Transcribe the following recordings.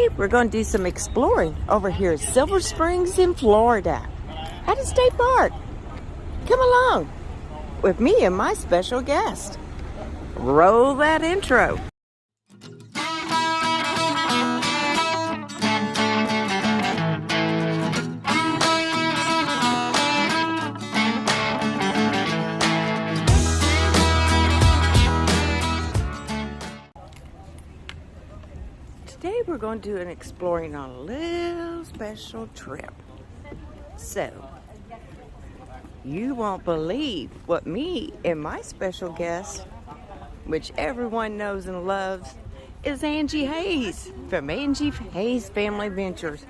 Today we're going to do some exploring over here at Silver Springs in Florida at a state park. Come along with me and my special guest. Roll that intro. Today we're going to do an exploring on a little special trip. So, you won't believe what me and my special guest, which everyone knows and loves, is Angie Hayes from Angie Hayes Family Ventures.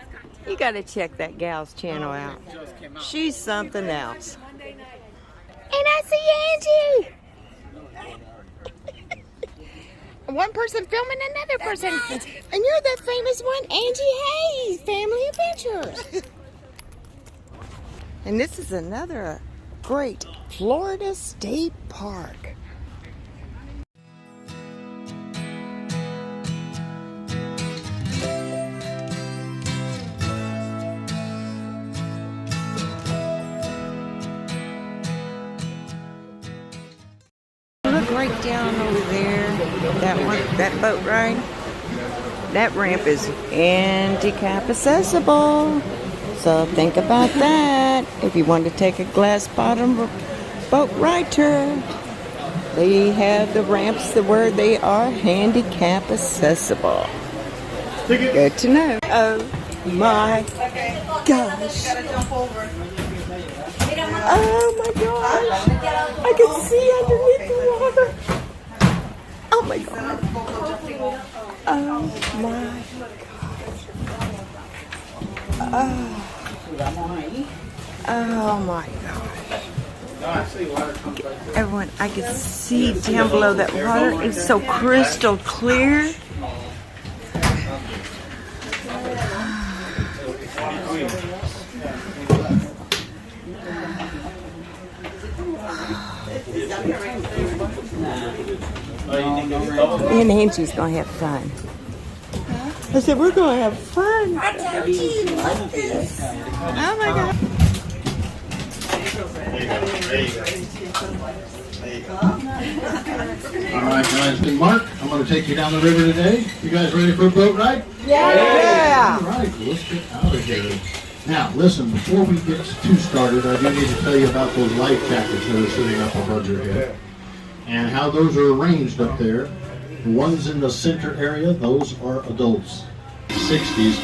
You got to check that gal's channel out. She's something else. And I see Angie! One person filming another person. And you're the famous one, Angie Hayes, Family Adventures. And this is another great Florida State Park. Look right down over there. That boat ride, that ramp is handicap accessible. So think about that. If you want to take a glass bottom boat ride tour, they have the ramps where they are handicap accessible. Good to know. Oh my gosh. Oh my gosh. I can see underneath the water. Oh my god. Oh my gosh. Oh my gosh. Everyone, I can see down below that water. It's so crystal clear. Me and Angie's gonna have fun. I said we're gonna have fun. I told you you love this. Oh my god. Alright guys, been Mark. I'm gonna take you down the river today. You guys ready for a boat ride? Yeah! Alright, let's get out of here. Now listen, before we get too started, I do need to tell you about those life jackets that are sitting up above your head. And how those are arranged up there. The ones in the center area, those are adults. 60s.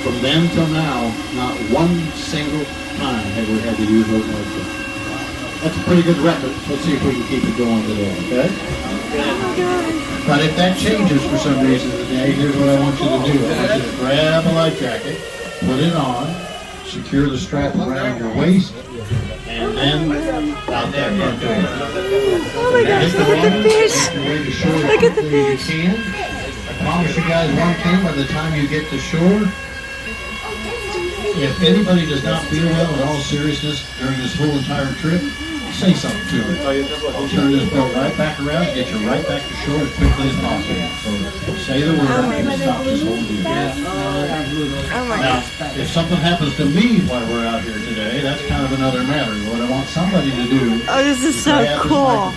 From then till now, not one single time have we had to use those life jackets. That's a pretty good record. Let's see if we can keep it going today, okay? But if that changes for some reason today, here's what I want you to do. I want you to grab a life jacket, put it on, secure the strap around your waist, and then out that front door. Oh my gosh, look at the fish! Look at the fish! I promise you guys one thing, by the time you get to shore, if anybody does not feel well in all seriousness during this whole entire trip, say something to them. I'll turn this boat right back around and get you right back to shore as quickly as possible. So say the word and stop this whole deal. Oh my Now, gosh. if something happens to me while we're out here today, that's kind of another matter. What I want somebody to do Oh, this is so cool.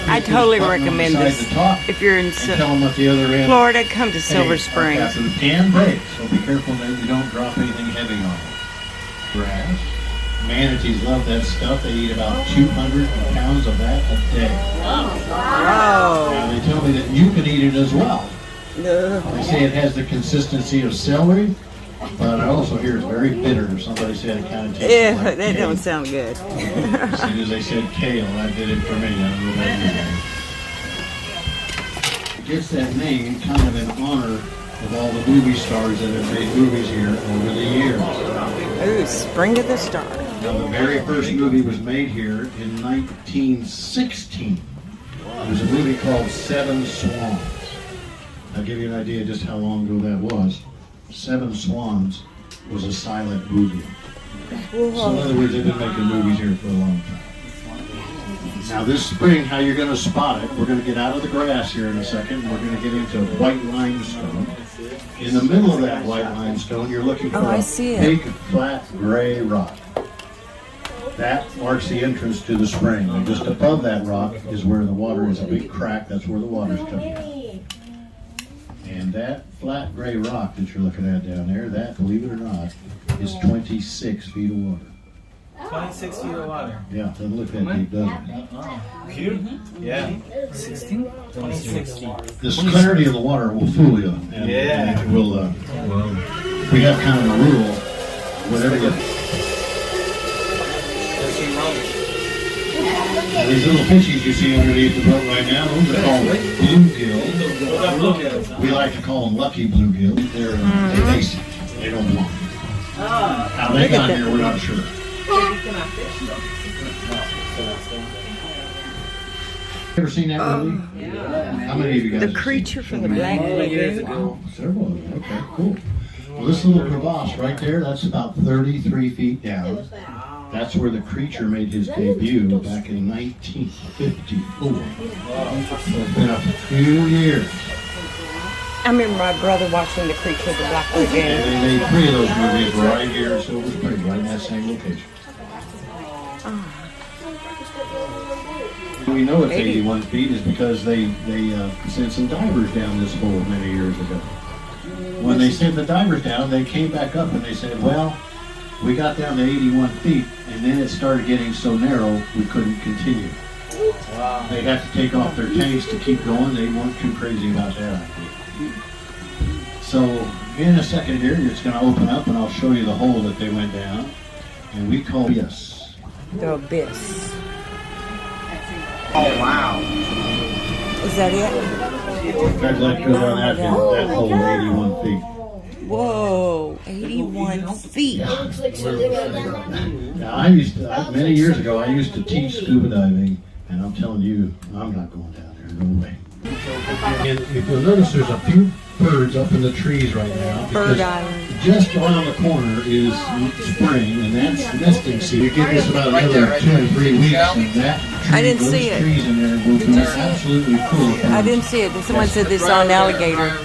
I totally recommend this. If you're in Florida, come to Silver Springs. It can break, so be careful that you don't drop anything heavy on it. Grass. Manatees love that stuff. They eat about 200 pounds of that a day. Wow. Now, they tell me that you can eat it as well. No. They say it has the consistency of celery, but I also hear it's very bitter. Somebody said it kind of tastes Yeah, like that kale. don't sound good. As soon as they said kale, that did it for me. I don't know about you guys. It gets that name kind of in honor of all the movie stars that have made movies here over the years. Ooh, Spring of the Star. Now, the very first movie was made here in 1916. It was a movie called Seven Swans. I'll give you an idea just how long ago that was. Seven Swans was a silent movie. So in other words, they've been making movies here for a long time. Now this spring, how you're going to spot it, we're going to get out of the grass here in a second. We're going to get into white limestone. In the middle of that white limestone, you're looking for I a see it. big, flat, gray rock. That marks the entrance to the spring. And just above that rock is where the water is a big crack. That's where the water's coming out. And that flat, gray rock that you're looking at down there, that, believe it or not, is 26 feet of water. 26 feet of water. Yeah, doesn't look that deep, does it? Cute? Yeah. 16? 26 feet. This clarity of the water will fool you. And it will, we have kind of a rule, whenever you... These little fishies you see underneath the boat right now, those are called bluegills. We like to call them lucky bluegills. They're basic. They don't belong. How they got here, we're not sure. Ever seen that movie? How many of you guys? The Creature from the Black Lagoon. Oh, several of them. Okay, cool. Well, this little crevasse right there, that's about 33 feet down. That's where the Creature made his debut back in 1954. So it's been a few years. I remember my brother watching The Creature of the Black Lagoon. And they made 3 of those movies right here in Silver Spring, right in that same location. We know it's 81 feet is because they sent some divers down this hole many years ago. When they sent the divers down, they came back up and they said, well, we got down to 81 feet, and then it started getting so narrow we couldn't continue. Wow. They had to take off their tanks to keep going. They weren't too crazy about that idea. So in a second here, it's going to open up, and I'll show you the hole that they went down. And we call this The Abyss. Oh, wow. Is that it? I'd like to go down that hole 81 feet. Whoa, 81 feet. Now, many years ago, I used to teach scuba diving, and I'm telling you, I'm not going down there, no way. And if you'll notice, there's a few birds up in the trees right now. Bird Island. Just around the corner is spring, and that's nesting season. You give this about another 2 or 3 weeks, and that tree, I didn't see it. trees in there will be absolutely full of I didn't see it. Someone said this on Alligator.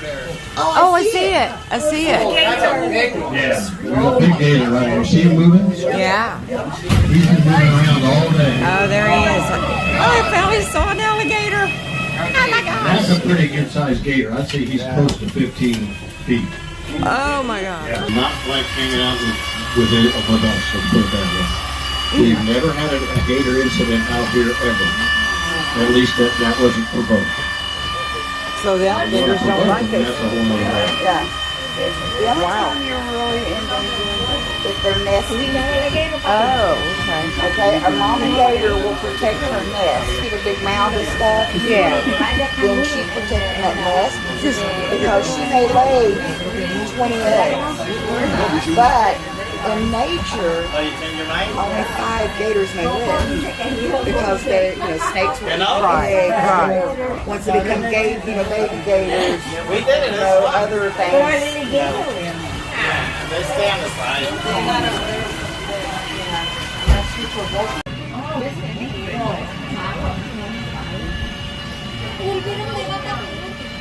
Oh, I see it. I see it. Yeah, there's a big gator right here. See him moving? Yeah. He's been moving around all day. Oh, there he is. Oh, I finally saw an alligator. Oh my gosh. That's a pretty good sized gator. I'd say he's close to 15 feet. Oh my gosh. Yeah. Not like hanging out with us, let's put it that way. We've never had a gator incident out here ever. At least that wasn't provoked. So the alligators don't like it. That's a whole nother matter. Yeah. The other time you're really endangered if they're nesting. Oh, okay. Okay, a mama gator will protect her nest. See the big mound and stuff? Yeah. Then she's protecting that nest because she may lay 20 eggs. But in nature, only 5 gators may live because they're, snakes will eat eggs. Right. Once they become baby gators, other things. They stay on the side.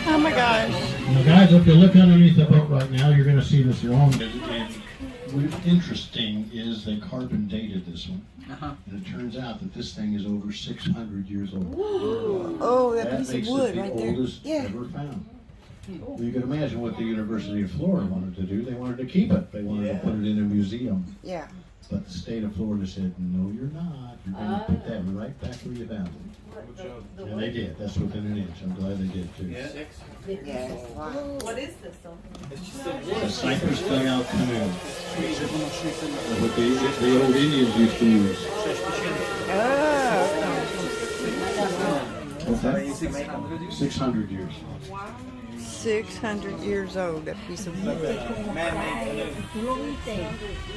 Oh my gosh. Now guys, if you look underneath the boat right now, you're going to see this long. And what's interesting is they carbon dated this one. And it turns out that this thing is over 600 years old. Oh, that piece makes of wood it the right there. oldest ever found. Well, you can imagine what the University of Florida wanted to do. They wanted to keep it. They wanted to put it in a museum. Yeah. But the state of Florida said, no, you're not. You're going to put that right back where you found it. And they did. That's within an inch. I'm glad they did, too. Yeah. Wow. What is this though? A cypress dugout canoe. What the old Indians used to use. Oh. What's that? 600 years. 600 years old, that piece of wood.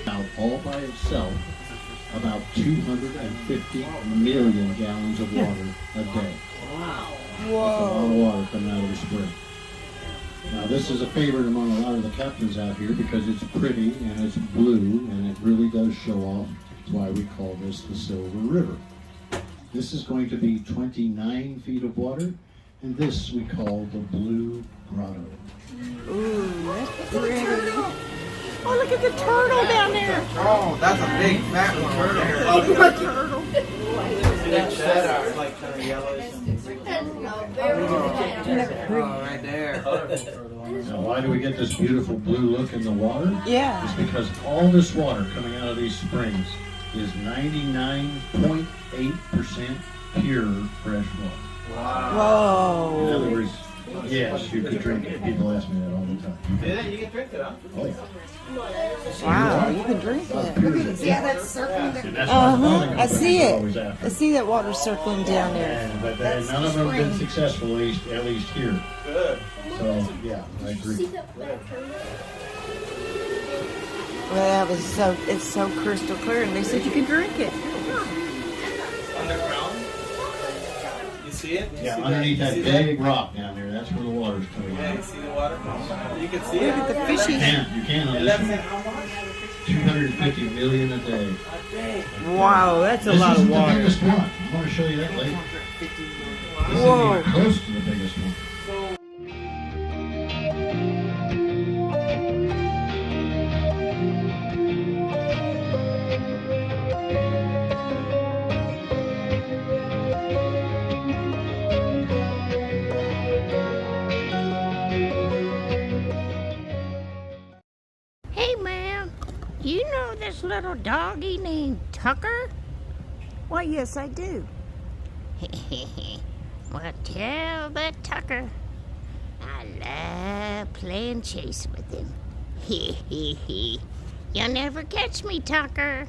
Now, all by itself, about 250 million gallons of water a day. That's a lot of water coming out of the spring. Now, this is a favorite among a lot of the captains out here because it's pretty and it's blue and it really does show off. That's why we call this the Silver River. This is going to be 29 feet of water, and this we call the Blue grotto. Ooh, that's pretty. Oh, look at the turtle down there. Oh, that's a big fat one over there. Oh, turtle. Big fat, it's like kind of yellowish. Oh, right there. Now, why do we get this beautiful blue look in the water? Yeah. It's because all this water coming out of these springs is 99.8% pure fresh water. Wow. In other Whoa. words, yes, you could drink it. People ask me that all the time. Yeah, you can drink it, huh? Oh, yeah. Wow, you can drink That's it. pure as it Yeah, gets. that's circling the And that's what I'm telling you, I see people it. always after. I see that water circling down there. And, but none of them have been successful, at least here. Good. So, yeah, I agree. Well, it's so crystal clear, and they said you can drink it. Underground. You see it? You Yeah, see underneath you that see big rock down there, that's where the water's coming Yeah, you out. see the water? You can see Look it. at the You fishies. can't on It this lets one. in how much? 250 million a day. Wow, that's a This lot isn't of the water. biggest one. I'm going to show you that later. This Whoa. isn't even close to the biggest one. Hey, ma'am, do you know this little doggy named Tucker? Why, yes, I do. Well, tell that Tucker I love playing chase with him. You'll never catch me, Tucker.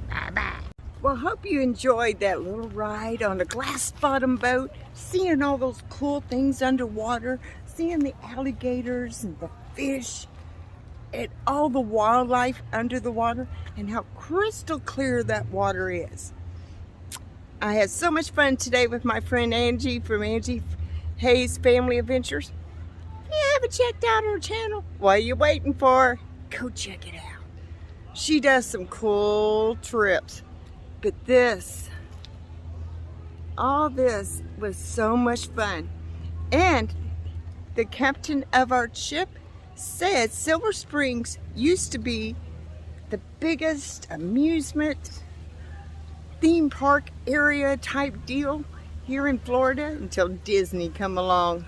Bye-bye. Well, hope you enjoyed that little ride on a glass-bottom boat, seeing all those cool things underwater, seeing the alligators and the fish, and all the wildlife under the water, and how crystal clear that water is. I had so much fun today with my friend Angie from Angie Hayes Family Adventures. If you haven't checked out her channel, what are you waiting for? Go check it out. She does some cool trips. But all this was so much fun. And the captain of our ship said Silver Springs used to be the biggest amusement theme park area type deal here in Florida until Disney come along.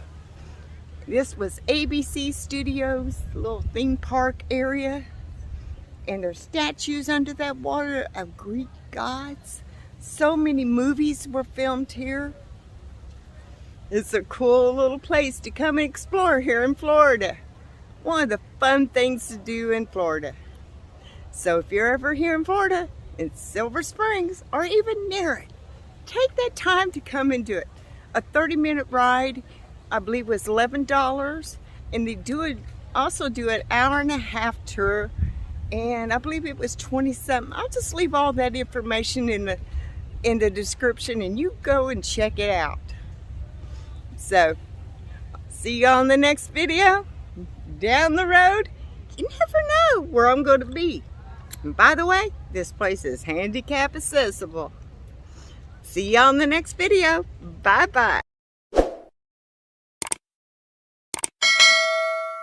This was ABC Studios, little theme park area, and there's statues under that water of Greek gods. So many movies were filmed here. It's a cool little place to come and explore here in Florida. One of the fun things to do in Florida. So if you're ever here in Florida, in Silver Springs, or even near it, take that time to come and do it. A 30-minute ride, I believe, was $11, and they also do an hour-and-a-half tour, and I believe it was 20-something. I'll just leave all that information in the description, and you go and check it out. So, see you on the next video. Down the road, you never know where I'm going to be. And by the way, this place is handicap accessible. See you on the next video. Bye-bye.